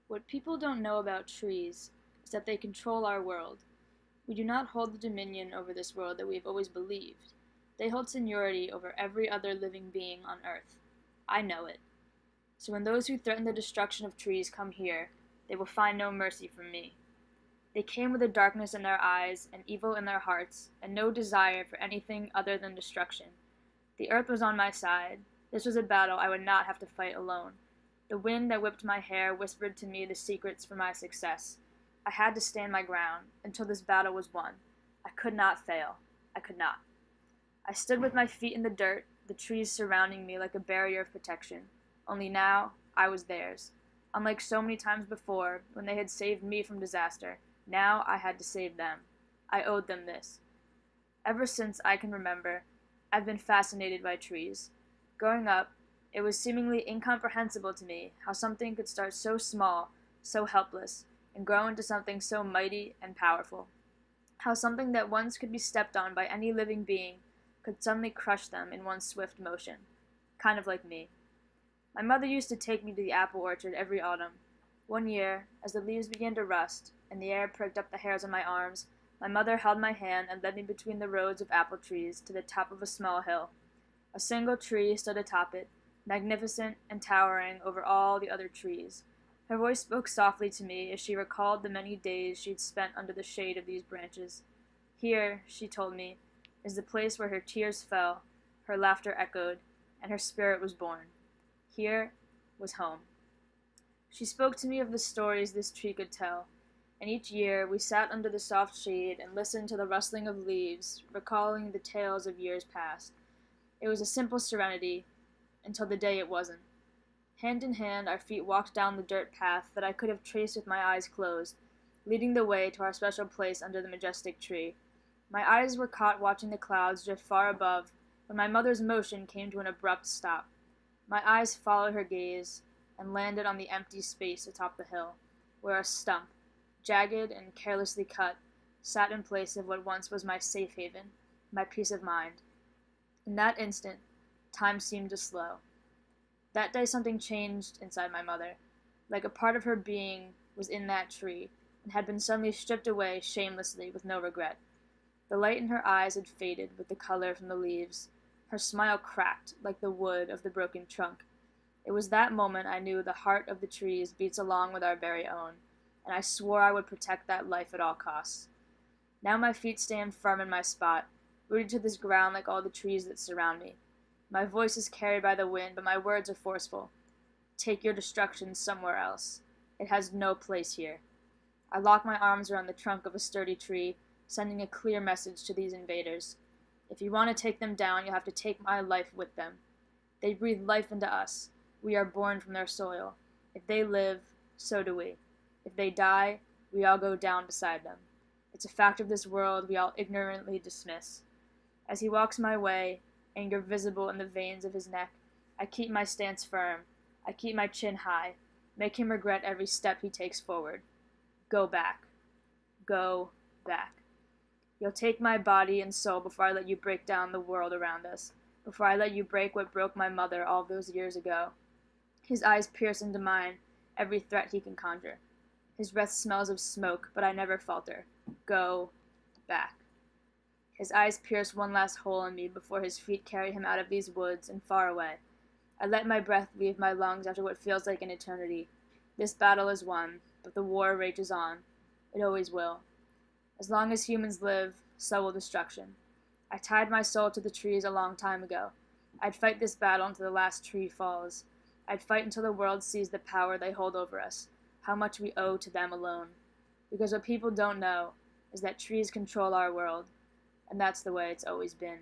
What people don't know about trees is that they control our world. We do not hold the dominion over this world that we have always believed. They hold seniority over every other living being on earth. I know it. So when those who threaten the destruction of trees come here, they will find no mercy from me. They came with a darkness in their eyes and evil in their hearts, and no desire for anything other than destruction. The earth was on my side. This was a battle I would not have to fight alone. The wind that whipped my hair whispered to me the secrets for my success. I had to stand my ground until this battle was won. I could not fail. I could not. I stood with my feet in the dirt, the trees surrounding me like a barrier of protection. Only now, I was theirs. Unlike so many times before, when they had saved me from disaster, now I had to save them. I owed them this. Ever since I can remember, I've been fascinated by trees. Growing up, it was seemingly incomprehensible to me how something could start so small, so helpless, and grow into something so mighty and powerful. How something that once could be stepped on by any living being could suddenly crush them in one swift motion. Kind of like me. My mother used to take me to the apple orchard every autumn. One year, as the leaves began to rust and the air pricked up the hairs on my arms, my mother held my hand and led me between the rows of apple trees to the top of a small hill. A single tree stood atop it, magnificent and towering over all the other trees. Her voice spoke softly to me as she recalled the many days she'd spent under the shade of these branches. Here, she told me, is the place where her tears fell, her laughter echoed, and her spirit was born. Here was home. She spoke to me of the stories this tree could tell, and each year we sat under the soft shade and listened to the rustling of leaves, recalling the tales of years past. It was a simple serenity, until the day it wasn't. Hand in hand, our feet walked down the dirt path that I could have traced with my eyes closed, leading the way to our special place under the majestic tree. My eyes were caught watching the clouds drift far above, when my mother's motion came to an abrupt stop. My eyes followed her gaze and landed on the empty space atop the hill, where a stump, jagged and carelessly cut, sat in place of what once was my safe haven, my peace of mind. In that instant, time seemed to slow. That day something changed inside my mother, like a part of her being was in that tree, and had been suddenly stripped away shamelessly with no regret. The light in her eyes had faded with the color from the leaves. Her smile cracked like the wood of the broken trunk. It was that moment I knew the heart of the trees beats along with our very own, and I swore I would protect that life at all costs. Now my feet stand firm in my spot, rooted to this ground like all the trees that surround me. My voice is carried by the wind, but my words are forceful. Take your destruction somewhere else. It has no place here. I lock my arms around the trunk of a sturdy tree, sending a clear message to these invaders. If you want to take them down, you'll have to take my life with them. They breathe life into us. We are born from their soil. If they live, so do we. If they die, we all go down beside them. It's a fact of this world we all ignorantly dismiss. As he walks my way, anger visible in the veins of his neck, I keep my stance firm. I keep my chin high. Make him regret every step he takes forward. Go back. Go back. You'll take my body and soul before I let you break down the world around us, before I let you break what broke my mother all those years ago. His eyes pierce into mine, every threat he can conjure. His breath smells of smoke, but I never falter. Go back. His eyes pierce one last hole in me before his feet carry him out of these woods and far away. I let my breath leave my lungs after what feels like an eternity. This battle is won, but the war rages on. It always will. As long as humans live, so will destruction. I tied my soul to the trees a long time ago. I'd fight this battle until the last tree falls. I'd fight until the world sees the power they hold over us, how much we owe to them alone. Because what people don't know is that trees control our world, and that's the way it's always been.